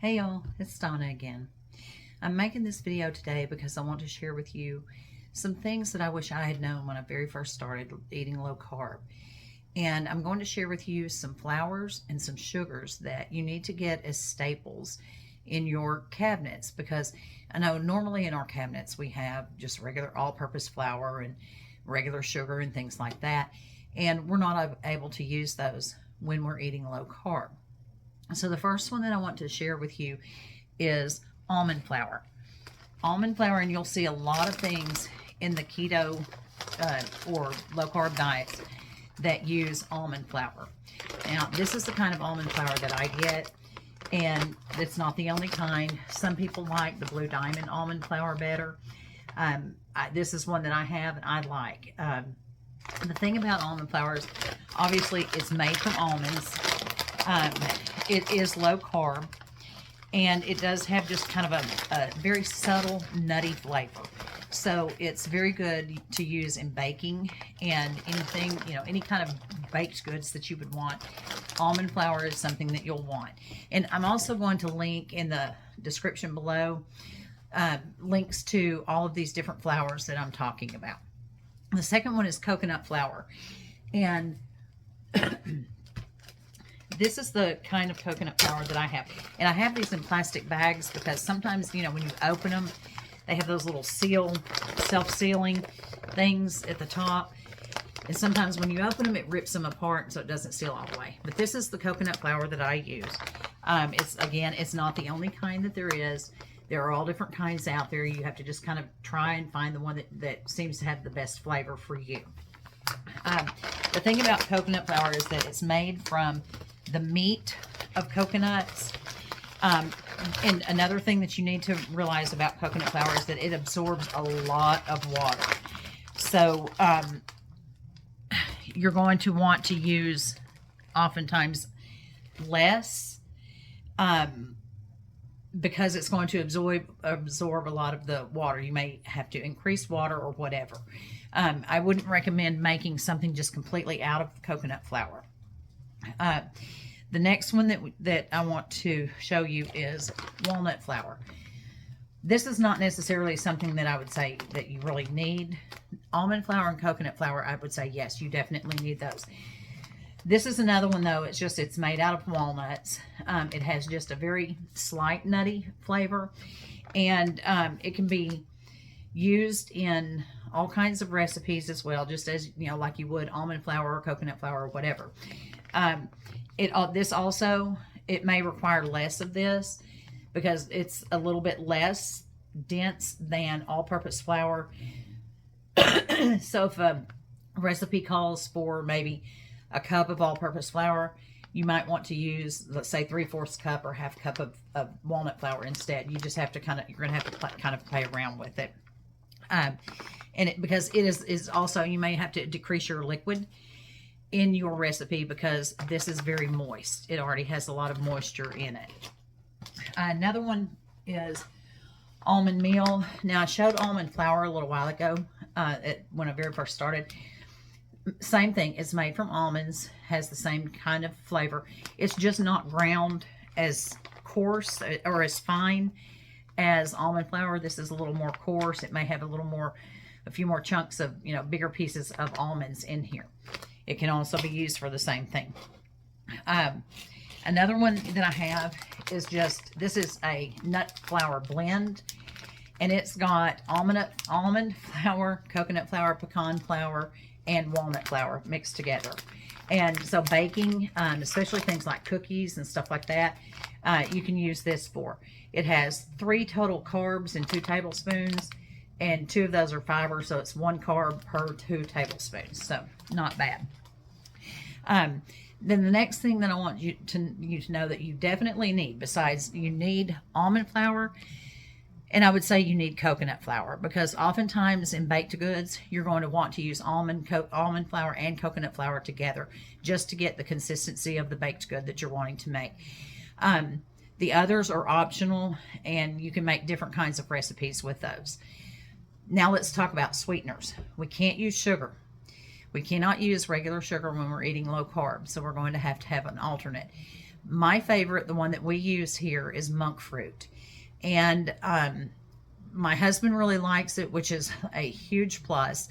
Hey y'all, it's Donna again. I'm making this video today because I want to share with you some things that I wish I had known when I very first started eating low carb. And I'm going to share with you some flours and some sugars that you need to get as staples in your cabinets, because I know normally in our cabinets we have just regular all-purpose flour and regular sugar and things like that, and we're not able to use those when we're eating low carb. So the first one that I want to share with you is almond flour. Almond flour, and you'll see a lot of things in the keto or low carb diets that use almond flour. Now, this is the kind of almond flour that I get, and it's not the only kind. Some people like the Blue Diamond almond flour better. This is one that I have and I like. The thing about almond flour is obviously it's made from almonds. It is low carb, and it does have just kind of a very subtle nutty flavor. So it's very good to use in baking and anything, any kind of baked goods that you would want. Almond flour is something that you'll want. And I'm also going to link in the description below links to all of these different flours that I'm talking about. The second one is coconut flour. And this is the kind of coconut flour that I have. And I have these in plastic bags because sometimes, when you open them, they have those little self-sealing things at the top. And sometimes when you open them, it rips them apart, so it doesn't seal all the way. But this is the coconut flour that I use. It's not the only kind that there is. There are all different kinds out there. You have to just kind of try and find the one that seems to have the best flavor for you. The thing about coconut flour is that it's made from the meat of coconuts. And another thing that you need to realize about coconut flour is that it absorbs a lot of water. So you're going to want to use oftentimes less because it's going to absorb a lot of the water. You may have to increase water or whatever. I wouldn't recommend making something just completely out of coconut flour. The next one that I want to show you is walnut flour. This is not necessarily something that I would say that you really need. Almond flour and coconut flour, I would say yes, you definitely need those. This is another one though, it's made out of walnuts. It has just a very slight nutty flavor, and it can be used in all kinds of recipes as well, just as, like you would almond flour or coconut flour or whatever. It may require less of this because it's a little bit less dense than all-purpose flour. So if a recipe calls for maybe a cup of all-purpose flour, you might want to use, let's say, 3/4 cup or half cup of walnut flour instead. You just have to you're going to have to kind of play around with it. Because it is also, you may have to decrease your liquid in your recipe because this is very moist. It already has a lot of moisture in it. Another one is Almond Meal. Now, I showed almond flour a little while ago when I very first started. Same thing. It's made from almonds, has the same kind of flavor. It's just not ground as coarse or as fine as almond flour. This is a little more coarse. It may have a few more chunks of, bigger pieces of almonds in here. It can also be used for the same thing. Another one that I have is this is a nut flour blend, and it's got almond flour, coconut flour, pecan flour, and walnut flour mixed together. And so baking, especially things like cookies and stuff like that, you can use this for. It has 3 total carbs and 2 tablespoons, and 2 of those are fiber, so it's 1 carb per 2 tablespoons, so not bad. Then the next thing that I want you to know that you definitely need, besides you need almond flour, and I would say you need coconut flour, because oftentimes in baked goods, you're going to want to use almond flour and coconut flour together just to get the consistency of the baked good that you're wanting to make. The others are optional, and you can make different kinds of recipes with those. Now let's talk about sweeteners. We can't use sugar. We cannot use regular sugar when we're eating low carb, so we're going to have an alternate. My favorite, the one that we use here, is monk fruit. And my husband really likes it, which is a huge plus.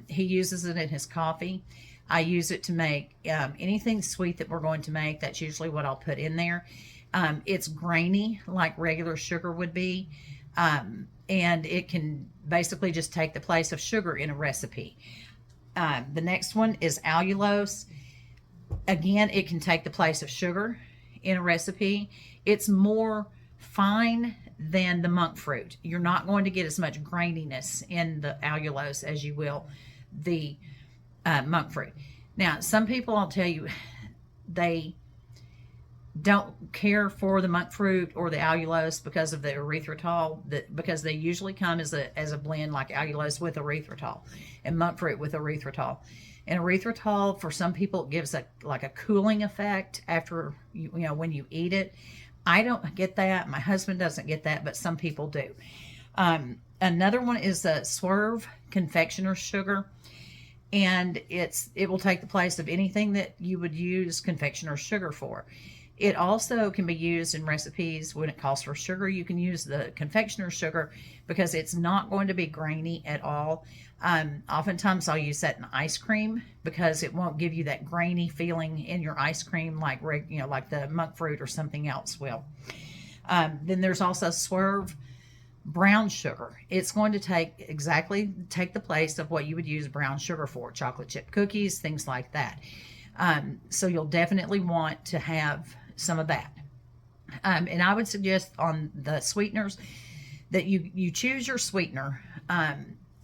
He uses it in his coffee. I use it to make anything sweet that we're going to make. That's usually what I'll put in there. It's grainy like regular sugar would be. And it can basically just take the place of sugar in a recipe. The next one is allulose. Again, it can take the place of sugar in a recipe. It's more fine than the monk fruit. You're not going to get as much graininess in the allulose as you will the monk fruit. Now, some people, I'll tell you, they don't care for the monk fruit or the allulose because of the erythritol, because they usually come as a blend, like allulose with erythritol and monk fruit with erythritol. And erythritol, for some people, it gives like a cooling effect after when you eat it. I don't get that. My husband doesn't get that, but some people do. Another one is the Swerve Confectioners sugar. And it will take the place of anything that you would use confectioner's sugar for. It also can be used in recipes when it calls for sugar. You can use the confectioner's sugar because it's not going to be grainy at all. Oftentimes I'll use that in ice cream because it won't give you that grainy feeling in your ice cream like the monk fruit or something else will. Then there's also Swerve brown sugar. It's going to take the place of what you would use brown sugar for, chocolate chip cookies, things like that. So you'll definitely want to have some of that. And I would suggest on the sweeteners that you choose your sweetener.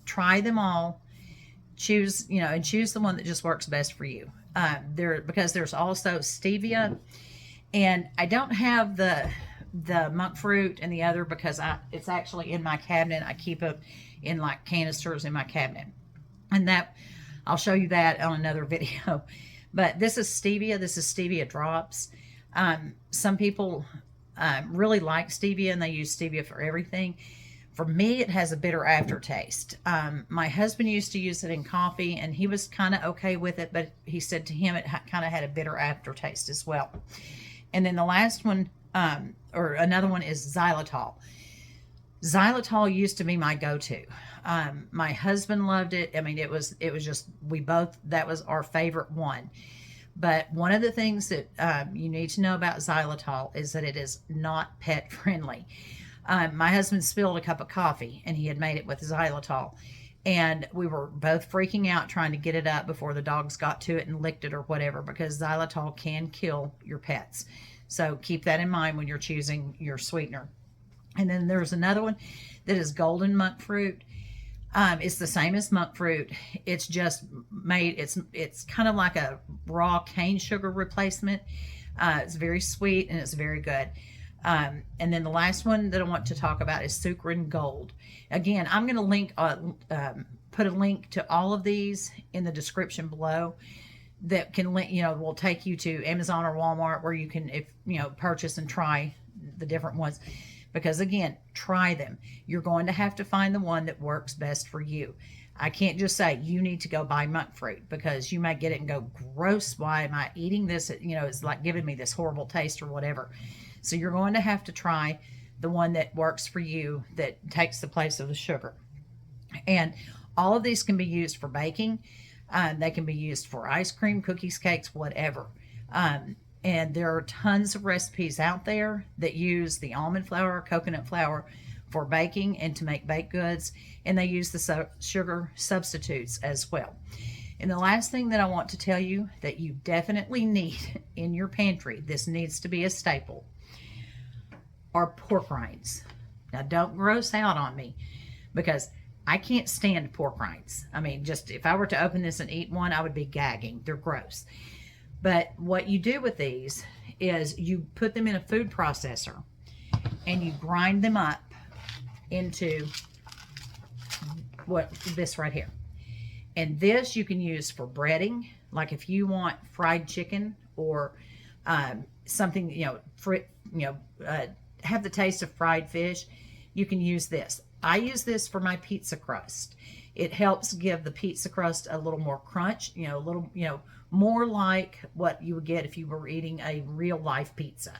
Try them all. Choose the one that just works best for you. Because there's also stevia, and I don't have the monk fruit and the other because it's actually in my cabinet. I keep it in like canisters in my cabinet, and that I'll show you that on another video. But this is stevia. This is stevia drops. Some people really like stevia and they use stevia for everything. For me, it has a bitter aftertaste. My husband used to use it in coffee and he was kind of okay with it, but he said to him it kind of had a bitter aftertaste as well. And then the last one, or another one, is xylitol. Xylitol used to be my go-to. My husband loved it. I mean, it was just, that was our favorite one. But one of the things that you need to know about xylitol is that it is not pet friendly. My husband spilled a cup of coffee and he had made it with xylitol. And we were both freaking out trying to get it up before the dogs got to it and licked it or whatever, because xylitol can kill your pets. So keep that in mind when you're choosing your sweetener. And then there's another one that is golden monk fruit. It's the same as monk fruit. It's just made, it's kind of like a raw cane sugar replacement. It's very sweet and it's very good. And then the last one that I want to talk about is Sukrin Gold. Again, I'm going to put a link to all of these in the description below that can will take you to Amazon or Walmart where you can, purchase and try the different ones. Because again, try them. You're going to have to find the one that works best for you. I can't just say you need to go buy monk fruit, because you might get it and go, gross, why am I eating this? It's like giving me this horrible taste or whatever. So you're going to have to try the one that works for you, that takes the place of the sugar. And all of these can be used for baking. They can be used for ice cream, cookies, cakes, whatever. And there are tons of recipes out there that use the almond flour, coconut flour for baking and to make baked goods. And they use the sugar substitutes as well. And the last thing that I want to tell you that you definitely need in your pantry, this needs to be a staple, are pork rinds. Now don't gross out on me, because I can't stand pork rinds. I mean, just if I were to open this and eat one, I would be gagging. They're gross. But what you do with these is you put them in a food processor and you grind them up into this right here. And this you can use for breading. Like if you want fried chicken or something, have the taste of fried fish, you can use this. I use this for my pizza crust. It helps give the pizza crust a little more crunch, a little, more like what you would get if you were eating a real life pizza.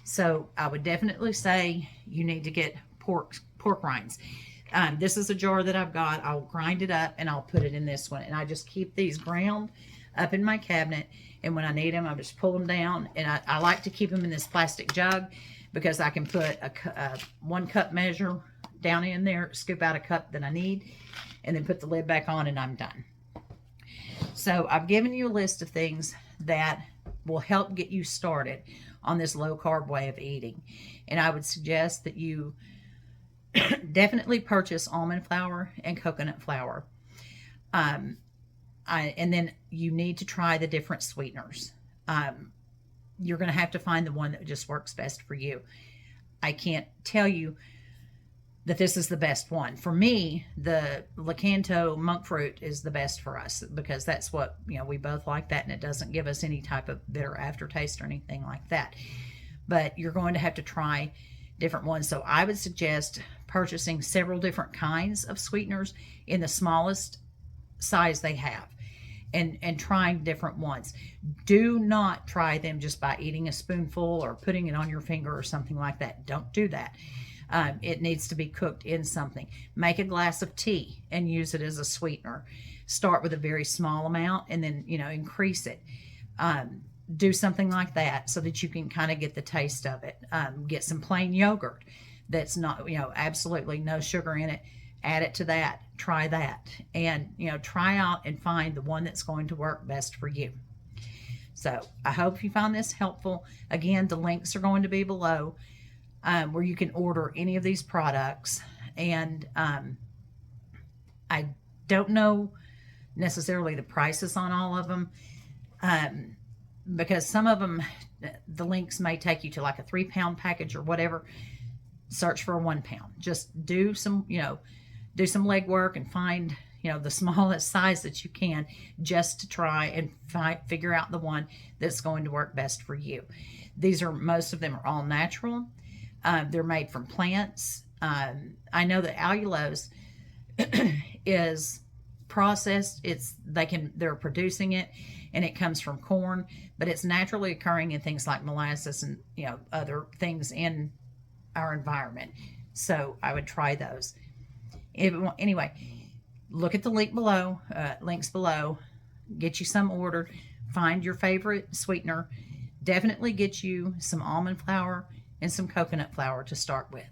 So I would definitely say you need to get pork rinds. This is a jar that I've got. I'll grind it up and I'll put it in this one. And I just keep these ground up in my cabinet. And when I need them, I just pull them down. And I like to keep them in this plastic jug because I can put a 1 cup measure down in there, scoop out a cup that I need, and then put the lid back on and I'm done. So I've given you a list of things that will help get you started on this low carb way of eating. And I would suggest that you definitely purchase almond flour and coconut flour. And then you need to try the different sweeteners. You're going to have to find the one that just works best for you. I can't tell you that this is the best one. For me, the Lakanto monk fruit is the best for us because that's what, we both like that, and it doesn't give us any type of bitter aftertaste or anything like that. But you're going to have to try different ones. So I would suggest purchasing several different kinds of sweeteners in the smallest size they have and trying different ones. Do not try them just by eating a spoonful or putting it on your finger or something like that. Don't do that. It needs to be cooked in something. Make a glass of tea and use it as a sweetener. Start with a very small amount and then, increase it. Do something like that so that you can kind of get the taste of it. Get some plain yogurt that's not, absolutely no sugar in it. Add it to that. Try that. And, try out and find the one that's going to work best for you. So I hope you found this helpful. Again, the links are going to be below. Where you can order any of these products. And I don't know necessarily the prices on all of them because some of them, the links may take you to like a 3-pound package or whatever. Search for a 1 pound. Just do some, do some legwork and find, the smallest size that you can just to try and figure out the one that's going to work best for you. Most of them are all natural. They're made from plants. I know that allulose is processed. They're producing it, and it comes from corn, but it's naturally occurring in things like molasses and other things in our environment. So I would try those. Anyway, look at the links below. Get you some ordered. Find your favorite sweetener. Definitely get you some almond flour and some coconut flour to start with.